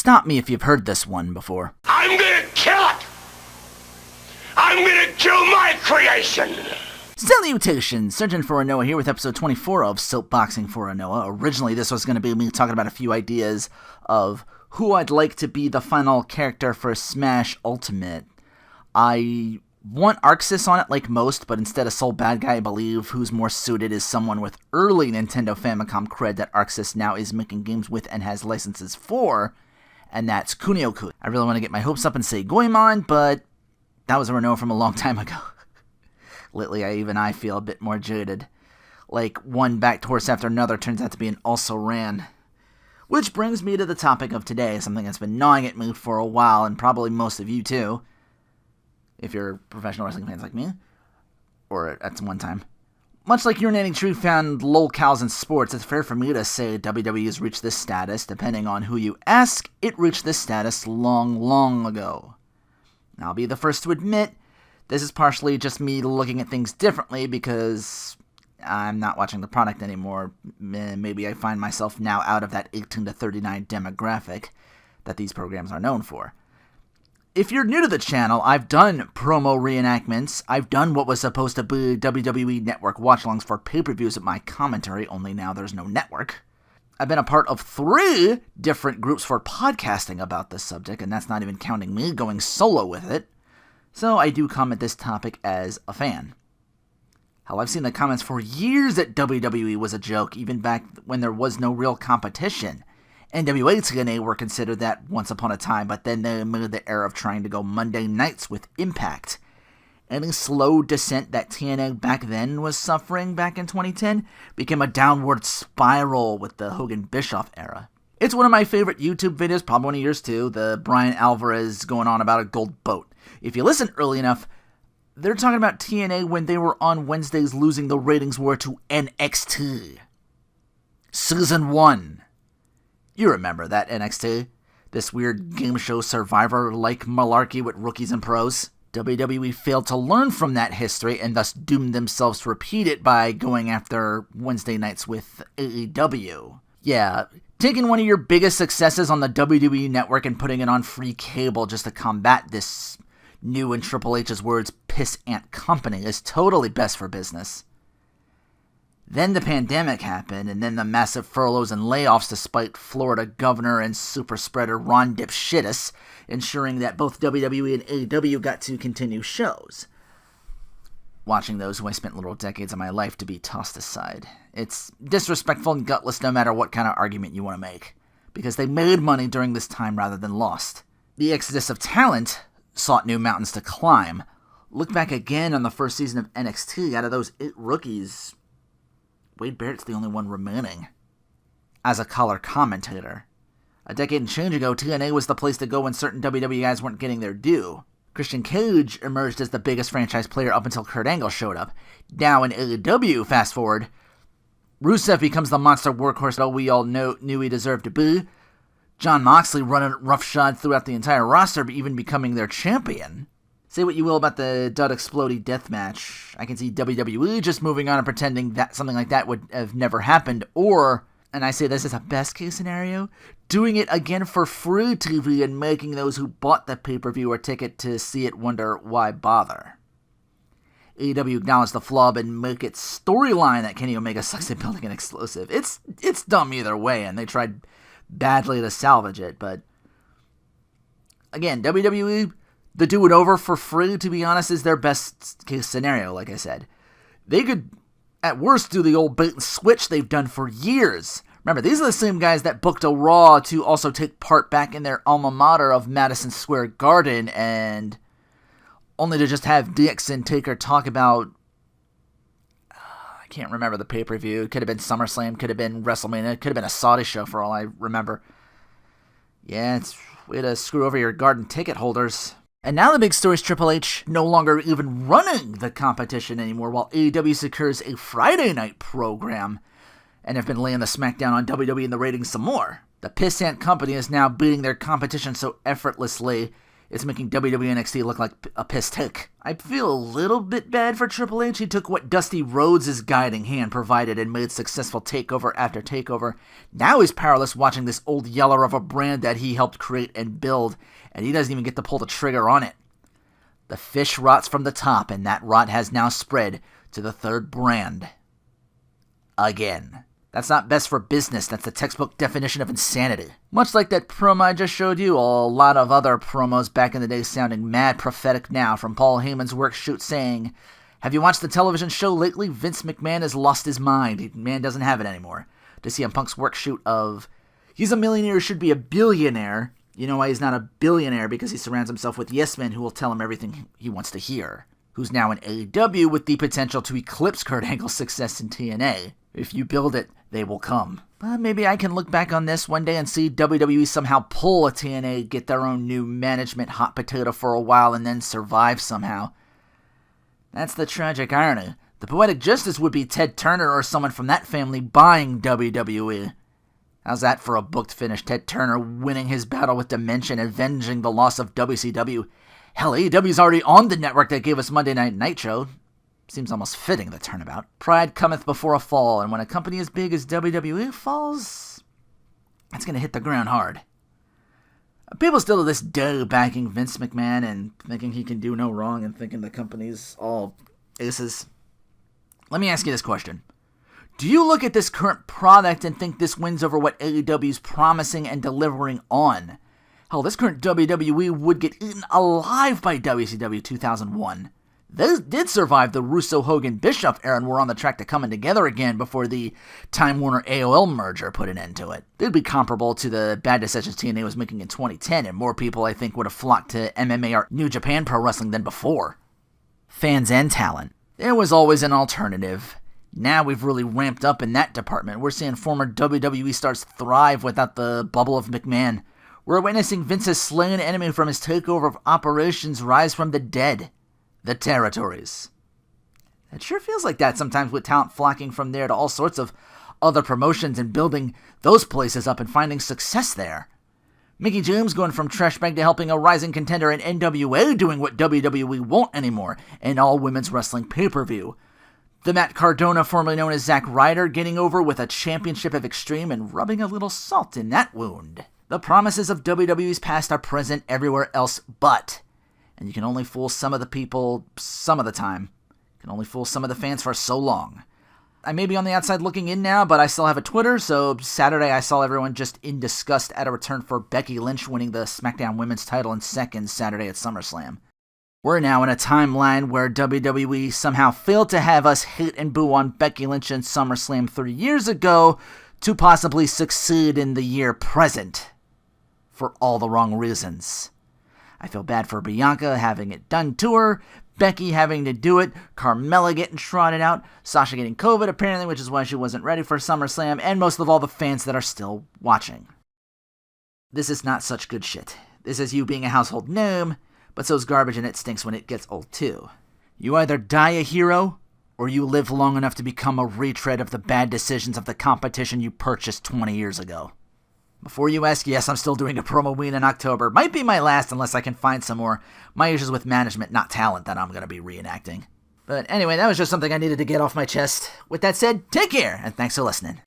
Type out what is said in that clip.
Stop me if you've heard this one before. I'm gonna kill it! I'm gonna kill my creation! Salutations! Soapboxing4Rinoa here with episode 24 of Soapboxing4Rinoa. Originally, this was going to be me talking about a few ideas of who I'd like to be the final character for Smash Ultimate. I want Arxis on it like most, but instead of Soul Bad Guy, I believe who's more suited is someone with early Nintendo Famicom cred that Arxis now is making games with and has licenses for, and that's Kunio-kun. I really want to get my hopes up and say Goemon, but that was a Rinoa from a long time ago. Lately, I feel a bit more jaded. Like, one backed horse after another turns out to be an also-ran. Which brings me to the topic of today, something that's been gnawing at me for a while, and probably most of you too, if you're professional wrestling fans like me, or at one time. Much like urinating true found lolcows in sports, it's fair for me to say WWE has reached this status. Depending on who you ask, it reached this status long, long ago. I'll be the first to admit, this is partially just me looking at things differently because I'm not watching the product anymore. Maybe I find myself now out of that 18 to 39 demographic that these programs are known for. If you're new to the channel, I've done promo reenactments. I've done what was supposed to be WWE Network watch-alongs for pay-per-views at my commentary, only now there's no network. I've been a part of 3 different groups for podcasting about this subject, and that's not even counting me going solo with it. So I do comment this topic as a fan. Hell, I've seen the comments for years that WWE was a joke, even back when there was no real competition. NWA and TNA were considered that once upon a time, but then they made the era of trying to go Monday nights with Impact. Any slow descent that TNA back then was suffering back in 2010 became a downward spiral with the Hogan-Bischoff era. It's one of my favorite YouTube videos, probably one of yours too, the Brian Alvarez going on about a gold boat. If you listen early enough, they're talking about TNA when they were on Wednesdays losing the ratings war to NXT. Season 1. You remember that NXT? This weird game show Survivor-like malarkey with rookies and pros? WWE failed to learn from that history and thus doomed themselves to repeat it by going after Wednesday nights with AEW. Yeah, taking one of your biggest successes on the WWE Network and putting it on free cable just to combat this new in Triple H's words, piss-ant company is totally best for business. Then the pandemic happened, and then the massive furloughs and layoffs despite Florida governor and super spreader Ron Dipshittis ensuring that both WWE and AEW got to continue shows. Watching those who I spent literal decades of my life to be tossed aside. It's disrespectful and gutless no matter what kind of argument you want to make, because they made money during this time rather than lost. The exodus of talent sought new mountains to climb. Look back again on the first season of NXT. Out of those 8 rookies, Wade Barrett's the only one remaining as a color commentator. A decade and change ago, TNA was the place to go when certain WWE guys weren't getting their due. Christian Cage emerged as the biggest franchise player up until Kurt Angle showed up. Now in AEW, fast forward, Rusev becomes the monster workhorse that we all knew he deserved to be. Jon Moxley running roughshod throughout the entire roster, even becoming their champion. Say what you will about the Dud Explodey deathmatch. I can see WWE just moving on and pretending that something like that would have never happened, or, and I say this as a best case scenario, doing it again for free TV and making those who bought the pay-per-view or ticket to see it wonder why bother. AEW acknowledged the flub and make its storyline that Kenny Omega sucks at building an explosive. It's dumb either way, and they tried badly to salvage it, but again, WWE, the do it over for free, to be honest, is their best case scenario, like I said. They could, at worst, do the old bait and switch they've done for years. Remember, these are the same guys that booked a Raw to also take part back in their alma mater of Madison Square Garden, and only to just have DX and Taker talk about, I can't remember the pay-per-view. It could have been SummerSlam, could have been WrestleMania, it could have been a Saudi show for all I remember. Yeah, it's a way to screw over your garden ticket holders. And now the big story is Triple H no longer even running the competition anymore, while AEW secures a Friday night program and have been laying the smackdown on WWE in the ratings some more. The pissant company is now beating their competition so effortlessly, It's making WWE NXT look like a piss take. I feel a little bit bad for Triple H. He took what Dusty Rhodes' guiding hand provided and made successful takeover after takeover. Now he's powerless watching this old yeller of a brand that he helped create and build, and he doesn't even get to pull the trigger on it. The fish rots from the top, and that rot has now spread to the third brand. Again. That's not best for business. That's the textbook definition of insanity. Much like that promo I just showed you, a lot of other promos back in the day sounding mad prophetic now, from Paul Heyman's work shoot saying, "Have you watched the television show lately? Vince McMahon has lost his mind. Man doesn't have it anymore." To CM Punk's work shoot of, "He's a millionaire, should be a billionaire." You know why he's not a billionaire? Because he surrounds himself with yes men who will tell him everything he wants to hear. Who's now in AEW with the potential to eclipse Kurt Angle's success in TNA. If you build it, they will come. But maybe I can look back on this one day and see WWE somehow pull a TNA, get their own new management hot potato for a while, and then survive somehow. That's the tragic irony. The poetic justice would be Ted Turner or someone from that family buying WWE. How's that for a booked finish? Ted Turner winning his battle with dementia and avenging the loss of WCW. Hell, AEW's already on the network that gave us Monday Night Nitro. Seems almost fitting, the turnabout. Pride cometh before a fall, and when a company as big as WWE falls, it's going to hit the ground hard. People still to this day backing Vince McMahon and thinking he can do no wrong and thinking the company's all aces. Let me ask you this question. Do you look at this current product and think this wins over what AEW's promising and delivering on? Hell, this current WWE would get eaten alive by WCW 2001. Those did survive the Russo-Hogan-Bischoff era and were on the track to coming together again before the Time Warner AOL merger put an end to it. They'd be comparable to the bad decisions TNA was making in 2010, and more people, I think, would have flocked to MMA or New Japan Pro Wrestling than before. Fans and talent. There was always an alternative. Now we've really ramped up in that department. We're seeing former WWE stars thrive without the bubble of McMahon. We're witnessing Vince's slain enemy from his takeover of operations rise from the dead. The territories. It sure feels like that sometimes with talent flocking from there to all sorts of other promotions and building those places up and finding success there. Mickie James going from trash bag to helping a rising contender in NWA doing what WWE won't anymore, an all-women's wrestling pay-per-view. The Matt Cardona, formerly known as Zack Ryder, getting over with a championship of Extreme and rubbing a little salt in that wound. The promises of WWE's past are present everywhere else but. And you can only fool some of the people some of the time. You can only fool some of the fans for so long. I may be on the outside looking in now, but I still have a Twitter, so Saturday I saw everyone just in disgust at a return for Becky Lynch winning the SmackDown Women's title in seconds Saturday at SummerSlam. We're now in a timeline where WWE somehow failed to have us hate and boo on Becky Lynch in SummerSlam 3 years ago to possibly succeed in the year present. For all the wrong reasons. I feel bad for Bianca having it done to her, Becky having to do it, Carmella getting trotted out, Sasha getting COVID apparently, which is why she wasn't ready for SummerSlam, and most of all the fans that are still watching. This is not such good shit. This is you being a household name, but so's garbage and it stinks when it gets old too. You either die a hero, or you live long enough to become a retread of the bad decisions of the competition you purchased 20 years ago. Before you ask, yes, I'm still doing a promo week in October. Might be my last unless I can find some more. My issues with management, not talent, that I'm going to be reenacting. But anyway, that was just something I needed to get off my chest. With that said, take care, and thanks for listening.